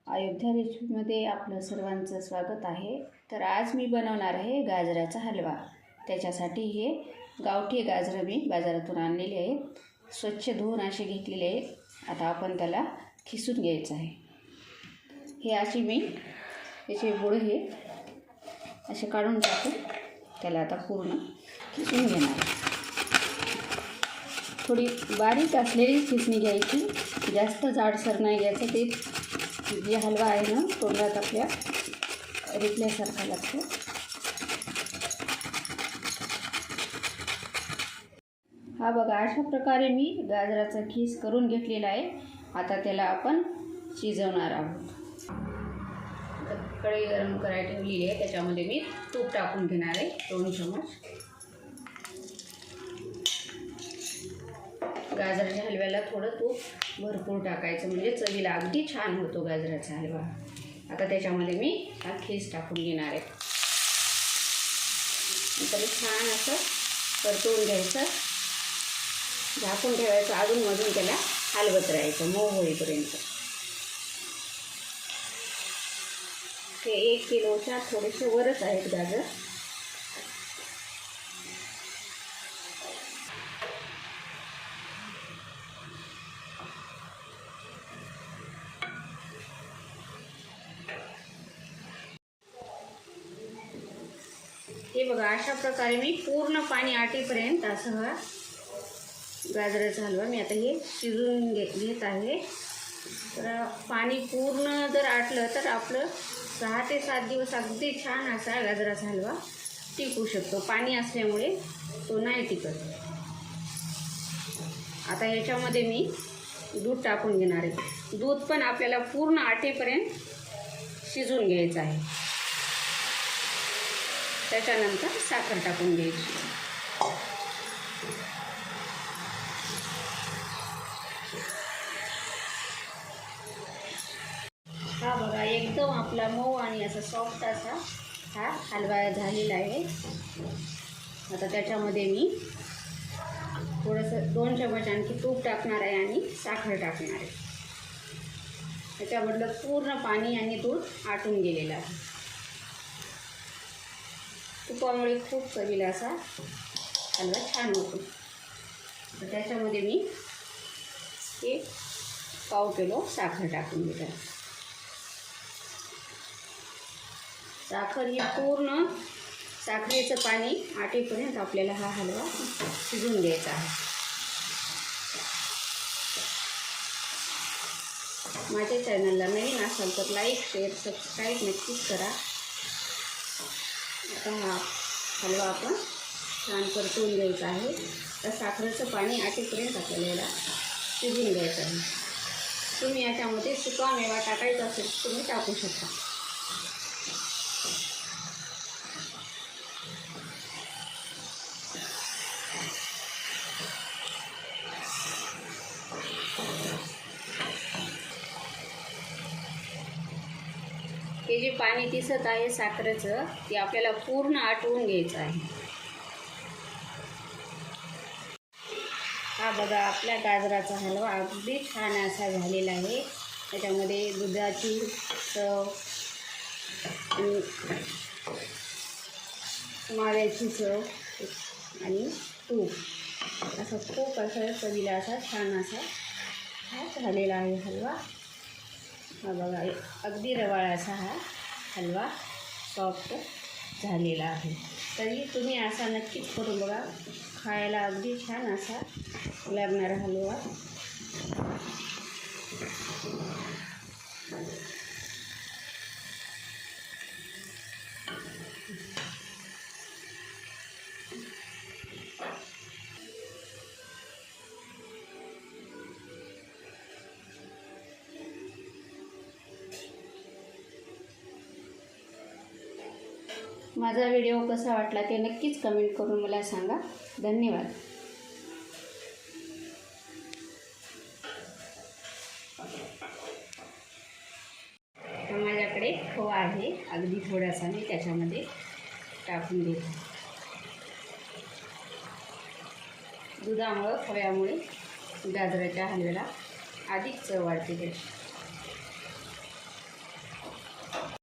अयोध्या रेसिपीमध्ये आपलं सर्वांचं स्वागत आहे। तर आज मी बनवणार आहे गाजराचा हलवा। त्याच्यासाठी हे गावठी गाजरं मी बाजारातून आणलेले आहेत, स्वच्छ धुवून असे घेतलेले आहेत। आता आपण त्याला खिसून घ्यायचं आहे। हे अशी मी याचे बुडे हे असे काढून टाकून त्याला आता पूर्ण खिसून घेणार आहे। थोडी बारीक असलेली खिसणी घ्यायची, जास्त जाडसर नाही घ्यायचं। ते जे हलवा आहे ना तोंडात आपल्या रिपल्यासारखा लागतो। हा बघा, अशा प्रकारे मी गाजराचा खीस करून घेतलेला आहे। आता त्याला आपण शिजवणार आहोत। कढई गरम करायला ठेवलेली आहे, त्याच्यामध्ये मी तूप टाकून घेणार आहे 2 चमच। गाजराच्या हलव्याला थोडं तूप भरपूर टाकायचं, म्हणजे चवीला अगदी छान होतो गाजराचा हलवा। आता त्याच्यामध्ये मी हा खीस टाकून घेणार आहे। नंतर छान असं परतवून घ्यायचं, झाकून ठेवायचं, अधूनमधून त्याला हलवत राहायचं मऊ होईपर्यंत। हे 1 किलोच्या थोडेसे वरच आहेत गाजर। हे बघा, अशा प्रकारे मी पूर्ण पाणी आटेपर्यंत असं हा गाजराचा हलवा मी आता हे शिजवून घेत आहे। तर पाणी पूर्ण जर आटलं तर आपलं 6 ते 7 दिवस अगदी छान असा गाजराचा हलवा टिकू शकतो। पाणी असल्यामुळे तो नाही टिकत। आता याच्यामध्ये मी दूध टाकून घेणार आहे। दूध पण आपल्याला पूर्ण आटेपर्यंत शिजवून घ्यायचं आहे। त्याच्यानंतर साखर टाकून घ्यायची। हा बघा, एकदम आपला मऊ आणि असा सॉफ्ट असा हा हलवा झालेला आहे। आता त्याच्यामध्ये मी थोडंसं 2 चमच आणखी तूप टाकणार आहे आणि साखर टाकणार आहे। त्याच्यामधलं पूर्ण पाणी आणि दूध आटून गेलेलं आहे। तुपामुळे खूप चवीला असा हलवा छान होतो। तर त्याच्यामध्ये मी 1 पाव किलो साखर टाकून घेते। साखर ही पूर्ण साखरेचं पाणी आटेपर्यंत आपल्याला हा हलवा शिजवून घ्यायचा आहे। माझ्या चॅनलला नवीन असाल तर लाईक, शेअर, सबस्क्राईब नक्कीच करा। आता हा हलवा आपण छान परतवून घ्यायचा आहे। तर साखरेचं पाणी आटेपर्यंत आपल्याला याला शिजवून घ्यायचं आहे। तुम्ही याच्यामध्ये सुका मेवा टाकायचा असेल तर तुम्ही टाकू शकता। हे जे पाणी दिसत आहे साखरेचं, ते आपल्याला पूर्ण आटवून घ्यायचं आहे। हा बघा, आपल्या गाजराचा हलवा अगदी छान असा झालेला आहे। त्याच्यामध्ये दुधाची चव, माव्याची चव आणि तूप असं खूप असं चवीला असा छान असा हा झालेला आहे हलवा। हा बघा, अगदी रवाळ असा हा हलवा सॉफ्ट झालेला आहे। तरी तुम्ही असा नक्कीच करून बघा, खायला अगदी छान असा लागणारा हलवा। माझा व्हिडिओ कसा वाटला ते नक्कीच कमेंट करून मला सांगा। धन्यवाद। माझ्याकडे खवा आहे, अगदी थोडासा मी त्याच्यामध्ये टाकून देते। दुधामुळे, खव्यामुळे गाजराच्या हलव्याला अधिक चव वाढते त्याची।